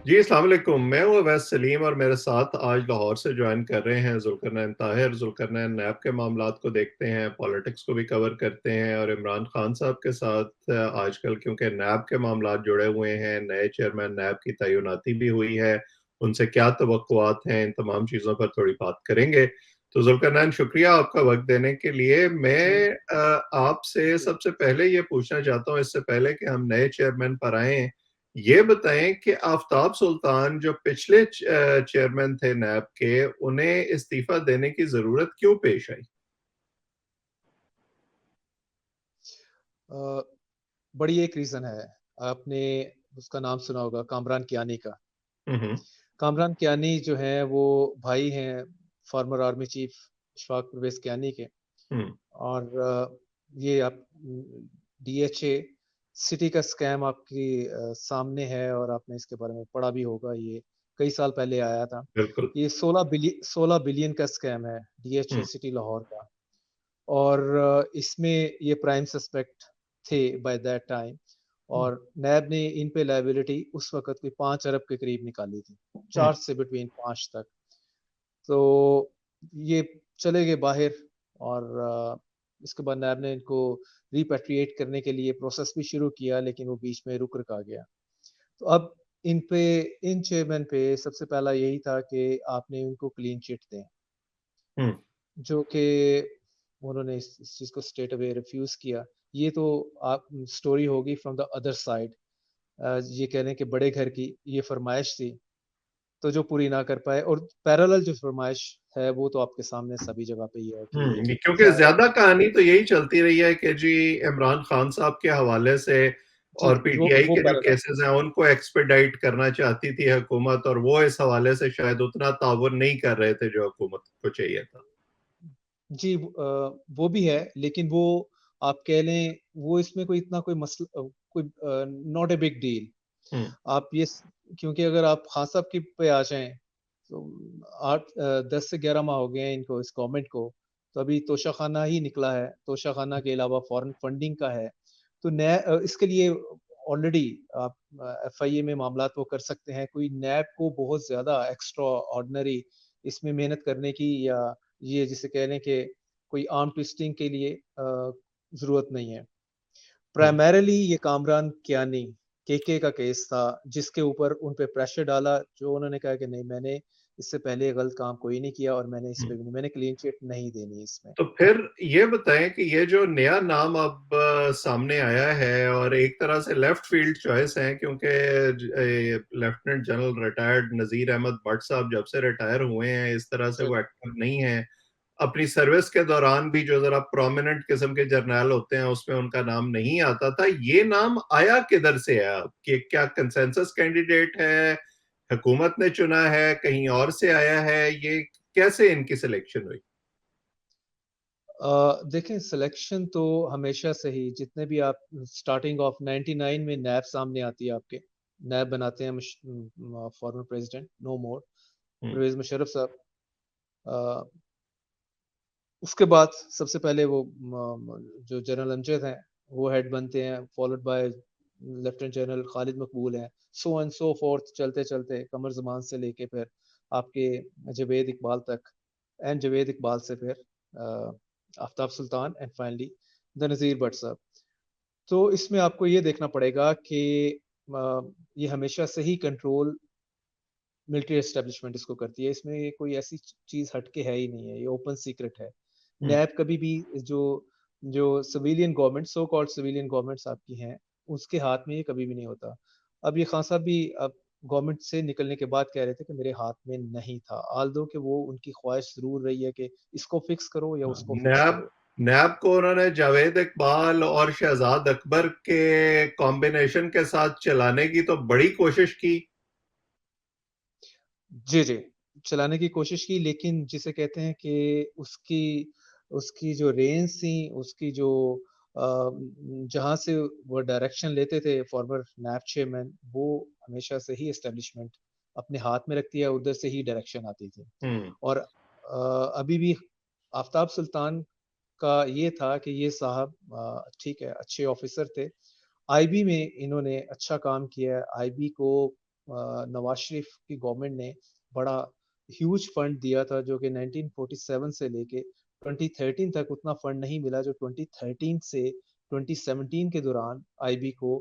जी, अस्सलाम वालेकुम। मैं हूँ अवैस सलीम और मेरे साथ आज लाहौर से जॉइन कर रहे हैं ज़ुल्करनैन ताहिर। ज़ुल्करनैन नैब के मामलात को देखते हैं, पॉलिटिक्स को भी कवर करते हैं और इमरान खान साहब के साथ आजकल क्योंकि नैब के मामलात जुड़े हुए हैं, नए चेयरमैन नैब की तैनाती भी हुई है, उनसे क्या तवक्कुआत हैं, इन तमाम चीज़ों पर थोड़ी बात करेंगे। तो ज़ुल्करनैन, शुक्रिया आपका वक़्त देने के लिए। जी, मैं आपसे जी। सबसे पहले ये पूछना चाहता हूँ, इससे पहले कि हम नए चेयरमैन पर आएँ, ये बताएं कि आफताब सुल्तान जो पिछले चेयरमैन थे नैब के, उन्हें इस्तीफा देने की जरूरत क्यों पेश आई? अ, बड़ी एक रीज़न है। आपने उसका नाम सुना होगा, कामरान कियानी का। हम्म। कामरान कियानी जो हैं वो भाई हैं former army chief Ishfaq Parvez Kayani के। हम्म। और ये आप डीएचए सिटी का स्कैम आपकी सामने है और आपने इसके बारे में पढ़ा भी होगा। ये कई साल पहले आया था। बिल्कुल। ये 16 बिलियन का स्कैम है, डीएचए हम्म। सिटी लाहौर का। और इसमें ये प्राइम सस्पेक्ट थे बाय दैट टाइम। हम्म। और नैब ने इन पे लायबिलिटी उस वक्त कोई 5 अरब के करीब निकाली थी, हम्म। 4 से बिटवीन 5 तक। तो ये चले गए बाहर। और इसके बाद नैब ने इनको रिपेट्रिएट करने के लिए प्रोसेस भी शुरू किया, लेकिन वो बीच में रुक रुका गया। तो अब इन पे, इन चेयरमैन पे सबसे पहला यही था कि आपने उनको क्लीन चिट दें, हम्म। जो कि उन्होंने इस चीज़ को स्ट्रेट अवे रिफ्यूज़ किया। ये तो आप स्टोरी होगी फ्रॉम द अदर साइड। ये कह रहे हैं कि बड़े घर की ये फरमाइश थी, तो जो पूरी ना कर पाए। और पैरेलल जो फरमाइश है वो तो आपके सामने सभी जगह पे ही है कि क्योंकि चाहे ज्यादा कहानी तो यही चलती रही है कि जी, इमरान खान साहब के हवाले से जी, और पीटीआई वो के जो पैरेलल। केसेस हैं उनको एक्सपेडाइट करना चाहती थी हुकूमत, और वो इस हवाले से शायद उतना ताउन नहीं कर रहे थे जो हुकूमत को चाहिए था। जी, वो भी है, लेकिन वो आप कह लें वो इसमें कोई इतना कोई मसला, कोई नॉट ए बिग डील। हम्म। आप ये क्योंकि अगर आप खान साहब की पे आ जाएं तो 10 से 11 माह हो गए हैं इनको, इस गवर्नमेंट को। तो अभी तोशाखाना ही निकला है, तोशाखाना के अलावा फॉरेन फंडिंग का है। तो नया इसके लिए ऑलरेडी आप एफआईए में मामलात वो कर सकते हैं। कोई नैब को बहुत ज्यादा एक्स्ट्रा ऑर्डिनरी इसमें मेहनत करने की, या ये जिसे कह लें कि कोई आर्म ट्विस्टिंग के लिए जरूरत नहीं है। हम्म। प्राइमरीली ये कामरान कियानी केके का केस था, जिसके ऊपर उन पे प्रेशर डाला, जो उन्होंने कहा कि नहीं, मैंने इससे पहले गलत काम कोई नहीं किया और मैंने इस हम्म। पे भी नहीं, मैंने क्लीन चिट नहीं देनी इसमें। तो फिर ये बताएं कि ये जो नया नाम अब सामने आया है और एक तरह से लेफ्ट फील्ड चॉइस है, क्योंकि lieutenant general retired Nazir Ahmad Bhatt साहब जब से रिटायर हुए हैं इस तरह से जी, वो एक्टिव नहीं है। अपनी सर्विस के दौरान भी जो जरा प्रोमिनेंट किस्म के जर्नल होते हैं उसमें उनका नाम नहीं आता था। ये नाम आया किधर से है? कि क्या कंसेंसस कैंडिडेट है, हुकूमत ने चुना है, कहीं और से आया है? ये कैसे इनकी सिलेक्शन हुई? देखें, सिलेक्शन तो हमेशा से ही, जितने भी आप स्टार्टिंग ऑफ 99 में नैब सामने आती है आपके, नैब बनाते हैं फॉर्मर प्रेसिडेंट नो मोर हम्म। परवेज मुशर्रफ साहब। अ, उसके बाद सबसे पहले वो जो जनरल अमजद हैं वो हेड बनते हैं, followed by lieutenant general Khalid मकबूल हैं। सो एंड सो फोर्थ, चलते चलते कमर जमान से लेके फिर आपके जवेद इकबाल तक, एंड जवेद इकबाल से फिर आफ्ताब सुल्तान, एंड फाइनली द नज़ीर भट्ट साहब। तो इसमें आपको ये देखना पड़ेगा कि ये हमेशा से ही कंट्रोल मिलिट्री एस्टेब्लिशमेंट इसको करती है। इसमें ये कोई ऐसी चीज हटके है ही नहीं है, ये ओपन सीक्रेट है। हम्म। नैब कभी भी जो जो civilian government, so called civilian governments आपकी हैं, उसके हाथ में ये कभी भी नहीं होता। अब ये खान साहब भी अब गवर्नमेंट से निकलने के बाद कह रहे थे कि मेरे हाथ में नहीं था, आल दो कि वो उनकी ख्वाहिश जरूर रही है कि इसको फिक्स करो या उसको फिक्स नैब करो। नैब को उन्होंने जावेद इकबाल और शहजाद अकबर के कॉम्बिनेशन के साथ चलाने की तो बड़ी कोशिश की। जी, जी, चलाने की कोशिश की, लेकिन जिसे कहते हैं कि उसकी उसकी जो रेंज थी, उसकी जो जहाँ से वो डायरेक्शन लेते थे फॉर्मर नैब चेयरमैन, वो हमेशा से ही एस्टेब्लिशमेंट अपने हाथ में रखती है, उधर से ही डायरेक्शन आती थी। हम्म। और अभी भी आफ्ताब सुल्तान का ये था कि ये साहब ठीक है, अच्छे ऑफिसर थे। आईबी में इन्होंने अच्छा काम किया है। आईबी को नवाज शरीफ की गवर्नमेंट ने बड़ा ह्यूज फंड दिया था, जो कि 1947 से लेके 2013 तक उतना फंड नहीं मिला जो 2013 से 2017 के दौरान आईबी को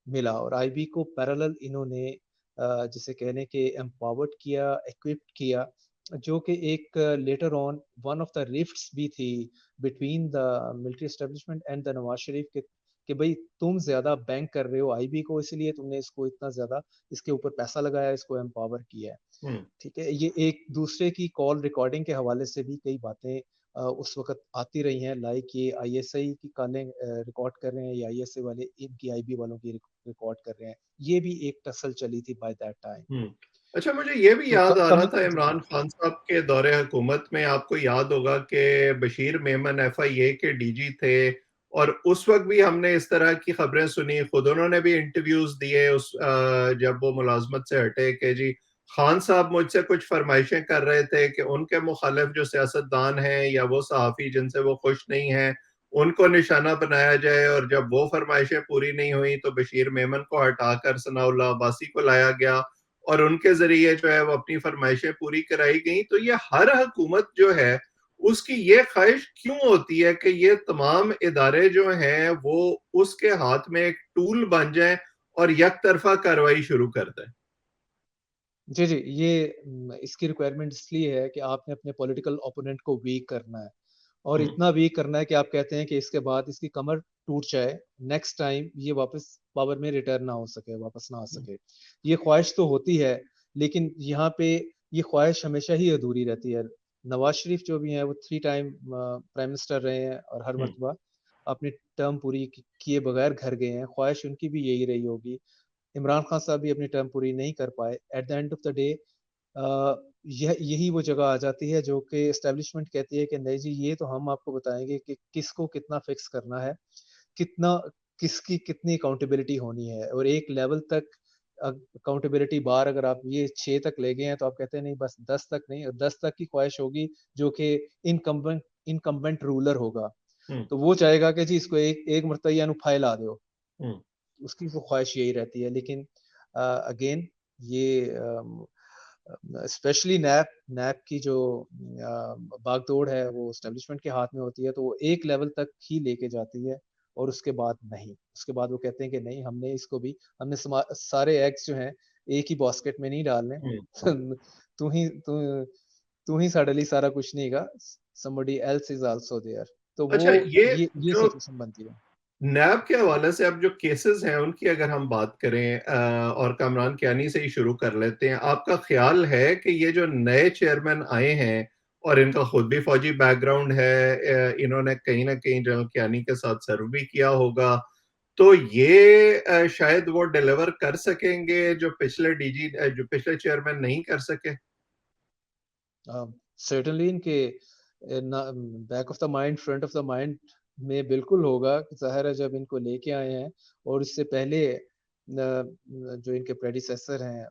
मिला। और आईबी को पैरेलल इन्होंने जिसे कहने के एम्पावर्ड किया, इक्विप्ड किया, जो कि एक letter on one of the rifts भी थी between the military establishment and the Nawaz Sharif के, कि भाई तुम ज्यादा बैंक कर रहे हो आईबी को, इसलिए तुमने इसको इतना ज्यादा इसके ऊपर पैसा लगाया, इसको एम्पावर किया है। हम्म। ठीक है, ये एक दूसरे की कॉल रिकॉर्डिंग के हवाले से भी कई बातें उस वक्त आती रही हैं, लाइक ये आईएसआई की कॉलें रिकॉर्ड कर रहे हैं, या आईएसआई वाले इनकी आईबी वालों की रिकॉर्ड कर रहे हैं। ये भी एक टसल चली थी बाय दैट टाइम। हम्म। अच्छा, मुझे ये भी तो याद आ रहा था जी इमरान खान साहब के दौरे हुकूमत में, आपको याद होगा कि बशीर मेमन एफआईए के डीजी थे, और उस वक्त भी हमने इस तरह की खबरें सुनी, खुद उन्होंने भी इंटरव्यूज दिए उस जब वो मुलाजमत से हटे, कि जी खान साहब मुझसे कुछ फरमाइशें कर रहे थे कि उनके मुखालिफ जो सियासतदान हैं या वो सहाफ़ी जिनसे वो खुश नहीं हैं उनको निशाना बनाया जाए, और जब वो फरमाइशें पूरी नहीं हुई तो बशीर मेमन को हटाकर सनाउल्लाह अब्बासी को लाया गया और उनके जरिए जो है वो अपनी फरमाइशें पूरी कराई गई। तो ये हर हुकूमत जो है उसकी ये ख्वाहिश क्यों होती है कि ये तमाम इदारे जो हैं वो उसके हाथ में एक टूल बन जाएं और यक तरफा कार्रवाई शुरू कर दें? जी जी, ये इसकी रिक्वायरमेंट इसलिए है कि आपने अपने पॉलिटिकल ओपोनेंट को वीक करना है, और हम्म। इतना वीक करना है कि आप कहते हैं कि इसके बाद इसकी कमर टूट जाए, नेक्स्ट टाइम ये वापस पावर में रिटर्न ना हो सके, वापस ना आ सके। ये ख्वाहिश तो होती है, लेकिन यहाँ पे ये ख्वाहिश हमेशा ही अधूरी रहती है। नवाज शरीफ जो भी हैं वो 3 टाइम प्राइम मिनिस्टर रहे हैं, और हर हम्म। मरतबा अपनी टर्म पूरी किए बगैर घर गए हैं। ख्वाहिश उनकी भी यही रही होगी। इमरान खान साहब भी अपनी टर्म पूरी नहीं कर पाए। Eight the end of the day यह यही वो जगह आ जाती है जो कि एस्टेब्लिशमेंट कहती है कि नहीं जी, ये तो हम आपको बताएंगे कि किसको कितना फिक्स करना है, कितना किसकी कितनी अकाउंटेबिलिटी होनी है। और एक लेवल तक अकाउंटेबिलिटी बार अगर आप ये 6 तक ले गए हैं, तो आप कहते हैं नहीं बस 10 तक नहीं, 10 तक की ख्वाहिश होगी जो कि इनकम्बेंट इनकम्बेंट रूलर होगा। हम्म। तो वो चाहेगा कि जी इसको एक एक मरतबा फाइल दो, हम्म। उसकी तो ख्वाहिश यही रहती है। लेकिन अगेन ये स्पेशली नैप नैप की जो बागडोर है वो एस्टेब्लिशमेंट के हाथ में होती है, तो वो एक लेवल तक ही लेके जाती है, और उसके बाद नहीं। उसके बाद वो कहते हैं कि नहीं, हमने इसको भी, हमने सारे एग्स जो हैं एक ही बास्केट में नहीं डालने। हम्म। तू ही तू तू ही साडे लिए सारा कुछ नहीं गा, somebody else is also there। तो वो अच्छा, ये ये जो सिचुएशन बनती है। नैब के हवाले से अब जो केसेस हैं उनकी अगर हम बात करें, और कामरान कियानी से ही शुरू कर लेते हैं, आपका ख्याल है कि ये जो नए चेयरमैन आए हैं और इनका खुद भी फौजी बैकग्राउंड है, इन्होंने कहीं ना कहीं जनरल कियानी के साथ सर्व भी किया होगा, तो ये शायद वो डिलीवर कर सकेंगे जो पिछले डीजी जो पिछले चेयरमैन नहीं कर सके? सर्टेनली इनके back of the mind, front of the mind में बिल्कुल होगा कि जाहिर है जब इनको लेके आए हैं, और इससे पहले जो इनके प्रेडिसेसर हैं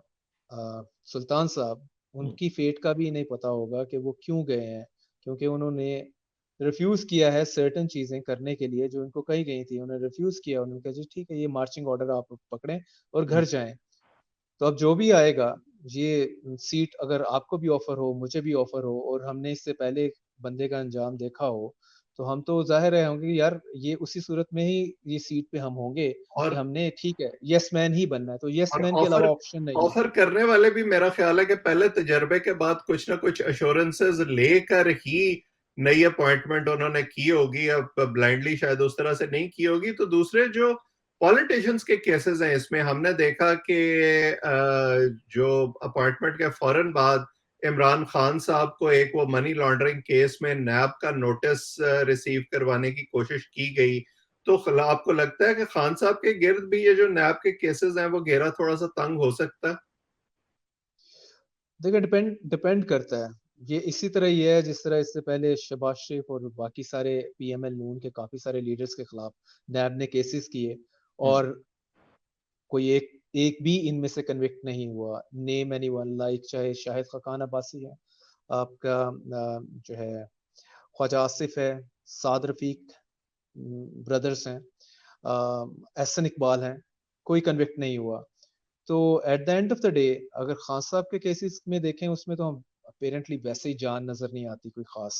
सुल्तान साहब, हम्म। उनकी फेट का भी नहीं पता होगा कि वो क्यों गए हैं। क्योंकि उन्होंने रिफ्यूज किया है सर्टन चीजें करने के लिए जो इनको कही गई थी, उन्होंने रिफ्यूज किया। उन्होंने कहा जी ठीक है, ये मार्चिंग ऑर्डर आप पकड़ें और हम्म। घर जाएं। तो अब जो भी आएगा, ये सीट अगर आपको भी ऑफर हो, मुझे भी ऑफर हो, और हमने इससे पहले एक बंदे का अंजाम देखा हो, तो हम तो जाहिर है होंगे कि यार ये उसी सूरत में ही ये सीट पे हम होंगे कि और हमने ठीक है यस मैन ही बनना है, तो यस और मैन के अलावा ऑफर ऑप्शन नहीं है। ऑफर करने वाले भी मेरा ख्याल है कि पहले तजर्बे के बाद कुछ ना कुछ अश्योरेंसेस लेकर ही नई अपॉइंटमेंट उन्होंने की होगी, अब ब्लाइंडली शायद उस तरह से नहीं की होगी। तो दूसरे जो पॉलिटिशियंस के केसेस हैं इसमें हमने देखा कि जो अपॉइंटमेंट के फौरन बाद इमरान खान साहब को एक वो मनी लॉन्ड्रिंग केस में नैब का नोटिस रिसीव करवाने की कोशिश की गई। तो आपको लगता है कि खान साहब के गिर्द भी ये जो नैब के केसेस हैं वो घेरा थोड़ा सा तंग हो सकता है? देखिए, डिपेंड डिपेंड करता है। ये इसी तरह ये है जिस तरह इससे पहले शहबाज शरीफ और बाकी सारे पीएमएल नून के काफी सारे लीडर्स के खिलाफ नैब ने केसेस किए, हम्म। और कोई एक एक भी इनमें से कन्विक्ट नहीं हुआ। नेम एनीवन लाइक, चाहे शाहिद खाकान अब्बासी है, आपका जो है ख्वाजा आसिफ है, साद रफीक ब्रदर्स हैं, एहसन इकबाल हैं, कोई कन्विक्ट नहीं हुआ। तो eight the end of the day अगर खान साहब के केसेस में देखें, उसमें तो हम अपेरेंटली वैसे ही जान नजर नहीं आती कोई खास,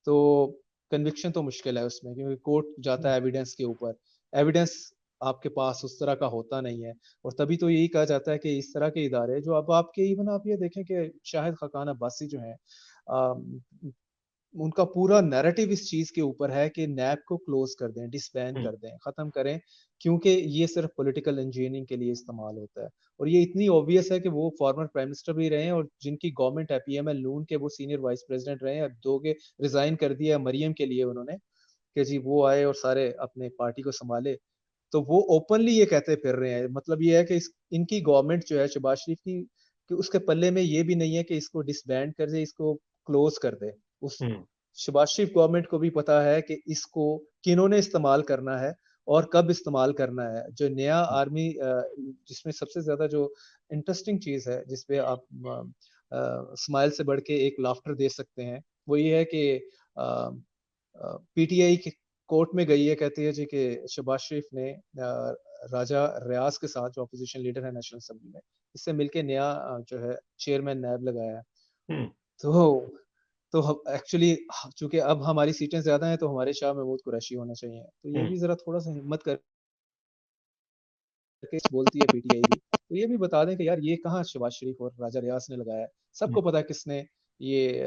तो कन्विक्शन तो मुश्किल है उसमें, क्योंकि कोर्ट जाता है एविडेंस के ऊपर। एविडेंस आपके पास उस तरह का होता नहीं है, और तभी तो यही कहा जाता है कि इस तरह के इदारे जो अब आपके, इवन आप ये देखें कि शाहिद खाकान अब्बासी जो है, उनका पूरा नैरेटिव इस चीज के ऊपर है कि नैब को क्लोज कर दें, डिसबैन हम्म, कर दें, खत्म करें, क्योंकि ये सिर्फ पॉलिटिकल इंजीनियरिंग के लिए इस्तेमाल होता है। और ये इतनी ऑब्वियस है कि वो फॉर्मर प्राइम मिनिस्टर भी रहे हैं, और जिनकी गवर्नमेंट है पीएमएल नून के, वो सीनियर वाइस प्रेसिडेंट रहे हैं, अब दो के रिजाइन कर दिया मरियम के लिए उन्होंने, कि जी वो आए और सारे अपने पार्टी को संभाले। तो वो ओपनली ये कहते फिर रहे हैं, मतलब ये है कि इनकी गवर्नमेंट जो है शहबाज शरीफ की, कि उसके पल्ले में ये भी नहीं है कि इसको डिसबैंड कर दे, इसको क्लोज कर दे। उस हम्म, शहबाज शरीफ गवर्नमेंट को भी पता है कि इसको किन्होंने इस्तेमाल करना है और कब इस्तेमाल करना है। जो नया आर्मी, जिसमें सबसे ज्यादा जो इंटरेस्टिंग चीज है, जिसपे आप स्माइल से बढ़ के एक लाफ्टर दे सकते हैं, वो ये है कि पीटीआई की कोर्ट में गई है, कहती है जी कि शहबाज शरीफ ने राजा रियाज के साथ, जो अपोजिशन लीडर है नेशनल असेंबली में, इससे मिलके नया जो है चेयरमैन नैब लगाया है। हम्म, तो एक्चुअली चूंकि अब हमारी सीटें ज्यादा हैं, तो हमारे शाह महमूद कुरैशी होना चाहिए, तो ये हम्म, भी जरा थोड़ा सा हिम्मत करके बोलती है पीटीआई भी, तो ये भी बता दें कि यार ये कहाँ शहबाज शरीफ और राजा रियाज ने लगाया है। सबको पता है किसने ये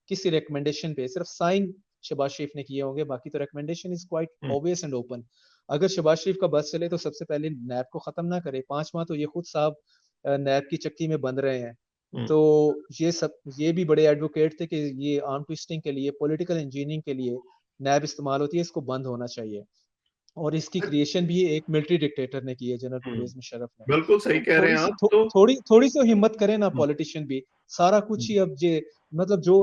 किसी रिकमेंडेशन पे सिर्फ साइन शहबाज शरीफ ने किए होंगे, बाकी तो recommendation is quite hmm, obvious and open. अगर शहबाज शरीफ का बस चले तो सबसे पहले नैब को खत्म ना करे, 5 माह तो ये खुद साहब नैब की चक्की में बंद रहे हैं। हम्म, तो ये भी बड़े एडवोकेट थे कि ये आर्म ट्विस्टिंग के लिए, पॉलिटिकल इंजीनियरिंग के लिए नैब इस्तेमाल होती है, इसको बंद होना चाहिए। और इसकी क्रिएशन भी एक मिलिट्री डिक्टेटर ने की है, जनरल हम्म, परवेज मुशर्रफ ने। बिल्कुल सही तो कह रहे थोड़ी हैं सी आप तो। थोड़ी सी हिम्मत करें ना हम्म, पॉलिटिशियन भी। सारा कुछ हम्म, ही अब जे, मतलब जो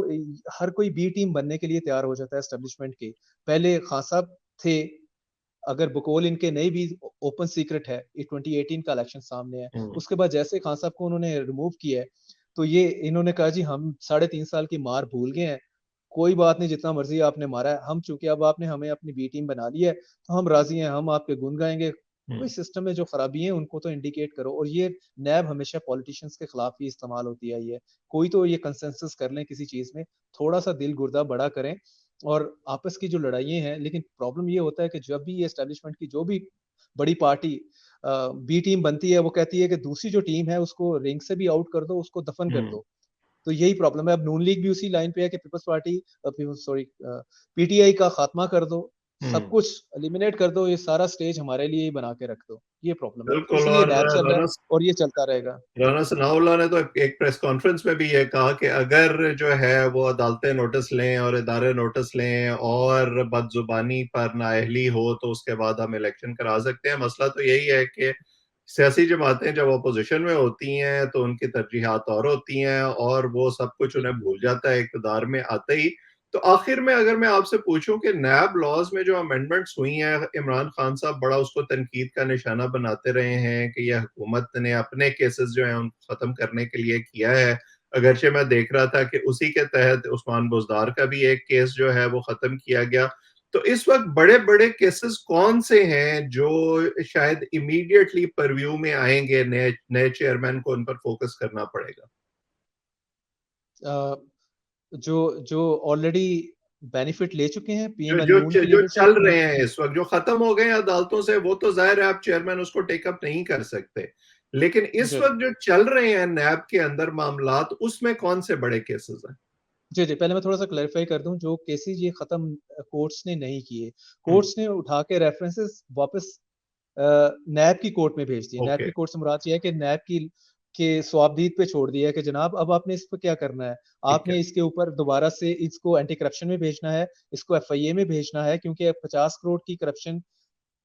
हर कोई बी टीम बनने के लिए तैयार हो जाता है एस्टेब्लिशमेंट की। पहले खान साहब थे, अगर बकौल इनके नहीं भी, ओपन सीक्रेट है, ये 2018 का इलेक्शन सामने है, हम्म, उसके बाद जैसे खान साहब को उन्होंने रिमूव किया है, तो ये इन्होंने कहा जी हम 3.5 साल की मार भूल गए हैं, कोई बात नहीं, जितना मर्जी आपने मारा है, हम चूंकि अब आपने हमें अपनी बी टीम बना ली है, तो हम राजी हैं, हम आपके गुन गाएंगे। हम्म, कोई सिस्टम में जो खराबी है उनको तो इंडिकेट करो। और ये नैब हमेशा पॉलिटिशियंस के खिलाफ ही इस्तेमाल होती आई है। कोई तो ये कंसेंसस कर लें किसी चीज में, थोड़ा सा दिल गुर्दा बड़ा करें, और आपस की जो लड़ाइयाँ हैं। लेकिन प्रॉब्लम ये होता है कि जब भी ये एस्टेब्लिशमेंट की जो भी बड़ी पार्टी बी टीम बनती है, वो कहती है कि दूसरी जो टीम है उसको रिंग से भी आउट कर दो, उसको दफन कर हम्म, दो। तो यही प्रॉब्लम है। अब नून लीग भी उसी लाइन पे है कि पीपल्स पार्टी, सॉरी, पीटीआई का खात्मा कर दो, सब हम्म, कुछ एलिमिनेट कर दो, ये सारा स्टेज हमारे लिए ही बना के रख दो। ये प्रॉब्लम है, बिल्कुल। इसलिए और नैब चल रहा है राना और ये चलता रहेगा। राना सनाउल्लाह ने तो एक प्रेस कॉन्फ्रेंस में भी ये कहा कि अगर जो है वो अदालतें नोटिस लें और इदारे नोटिस लें और बदजुबानी पर नाअहली हो तो उसके बाद हम इलेक्शन करा सकते हैं। मसला तो यही है कि सियासी जमातें जब अपोजिशन में होती हैं तो उनकी तरजीहात और होती हैं और वो सब कुछ उन्हें बिल्कुल। भूल जाता है इक़्तिदार में आते ही। तो आखिर में अगर मैं आपसे पूछूं कि नैब लॉज में जो अमेंडमेंट्स हुई हैं, इमरान खान साहब बड़ा उसको तनकीद का निशाना बनाते रहे हैं कि यह हुकूमत ने अपने केसेस जो हैं उनको खत्म करने के लिए किया है। अगरचे मैं देख रहा था कि उसी के तहत उस्मान बुजदार का भी एक केस जो है वो खत्म किया गया। तो इस वक्त बड़े बड़े केसेस कौन से हैं जो शायद इमीडिएटली परव्यू में आएंगे, नए नए चेयरमैन को उन पर फोकस करना पड़ेगा? जो जो ऑलरेडी बेनिफिट ले चुके हैं जो पीएमएल नून जो की जो लीडरशिप चल में। रहे हैं इस वक्त, जो खत्म हो गए हैं अदालतों से, वो तो जाहिर है आप चेयरमैन उसको टेकअप नहीं कर सकते। लेकिन इस जी वक्त जो चल रहे हैं नैब के अंदर मामलात, उसमें कौन से बड़े केसेस हैं? जी जी, पहले मैं थोड़ा सा क्लैरिफाई कर दूं, जो केसेस ये खत्म कोर्ट्स ने नहीं किए, हम्म, कोर्ट्स ने उठा के रेफरेंसेस वापस नैब की कोर्ट में भेज दिए। नैब ओके। की कोर्ट से मुराद ये है कि नैब की के स्वाबदीद पे छोड़ दिया है कि जनाब अब आपने इस पर क्या करना है। ठीक है। आपने इसके ऊपर दोबारा से इसको एंटी करप्शन में भेजना है, इसको एफआईए में भेजना है, क्योंकि 50 करोड़ की करप्शन,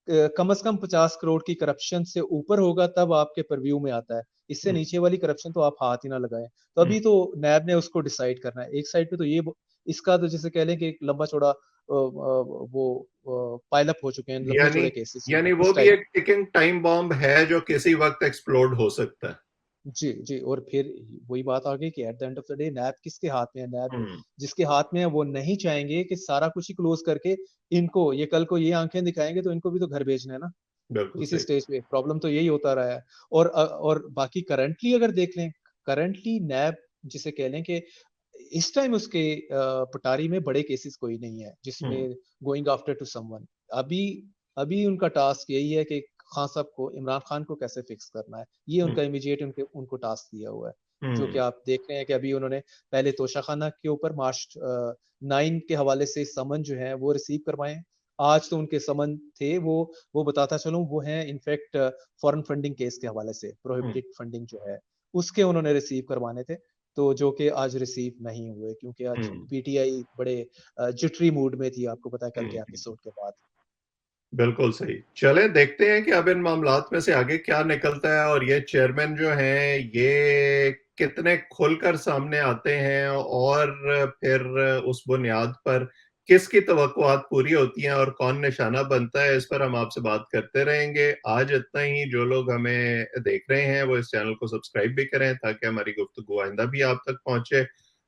कम से कम 50 करोड़ की करप्शन से ऊपर होगा तब आपके परव्यू में आता है। इससे हम्म, नीचे वाली करप्शन तो आप हाथ ही ना लगाएं। तो हम्म। अभी तो नैब ने उसको डिसाइड करना है। एक साइड पे तो ये इसका तो जैसे कह लें कि एक लंबा चौड़ा वो पाइल अप हो चुके हैं, लंबे यानी चौड़े केसेस ये यानी वो इस भी टाइप। एक टिकिंग टाइम बॉम्ब है जो किसी वक्त एक्सप्लोड हो सकता है। जी जी, और फिर वही बात आ गई कि at the end of the day NAB किसके हाथ में है। नैब हम्म, जिसके हाथ में है वो नहीं चाहेंगे कि सारा कुछ ही क्लोज करके इनको, ये कल को ये आंखें दिखाएंगे तो इनको भी तो घर भेजना है ना। बिल्कुल किसी सही। स्टेज पे प्रॉब्लम तो यही होता रहा है। और बाकी करंटली अगर देख लें, करंटली नैब जिसे कह लें कि इस टाइम उसके पटारी में बड़े केसेस कोई नहीं है हुँ, जिसमें गोइंग आफ्टर टू समवन। अभी अभी उनका टास्क यही है कि खान साहब को, इमरान खान को कैसे फिक्स करना है, ये हुँ, उनका इमीडिएट उनको टास्क दिया हुआ है। जो कि हुँ, आप देख रहे हैं कि अभी उन्होंने पहले तोशाखाना के ऊपर मार्च 9 के हवाले से समन जो है वो रिसीव करवाए। आज तो उनके समन थे, वो बताता चलूं, वो हैं इनफैक्ट फॉरेन फंडिंग केस के हवाले से, हुँ, प्रोहिबिटेड फंडिंग जो है उसके उन्होंने रिसीव करवाने थे। तो जो कि आज रिसीव नहीं हुए क्योंकि आज हुँ, पीटीआई बड़े जिटरी मूड में थी, आपको पता है कल हुँ, के हुँ। एपिसोड के बाद। बिल्कुल सही। चलें देखते हैं कि अब इन मामलात में से आगे क्या निकलता है और ये चेयरमैन जो हैं, ये कितने खुलकर सामने आते हैं और फिर उस बुनियाद पर किसकी तवक्कुआत पूरी होती हैं और कौन निशाना बनता है, इस पर हम आपसे बात करते रहेंगे। आज इतना ही। जो लोग हमें देख रहे हैं, वो इस चैनल को सब्सक्राइब भी करें ताकि हमारी गुफ्तगू आइंदा भी आप तक पहुँचे।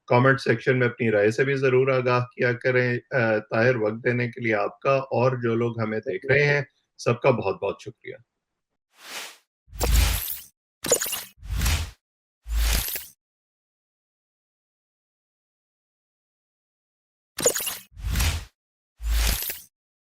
कमेंट सेक्शन में अपनी राय से भी ज़रूर आगाह किया करें। ताहिर, वक़्त देने के लिए आपका और जो लोग हमें देख थैंक यू। रहे हैं, सबका बहुत-बहुत शुक्रिया।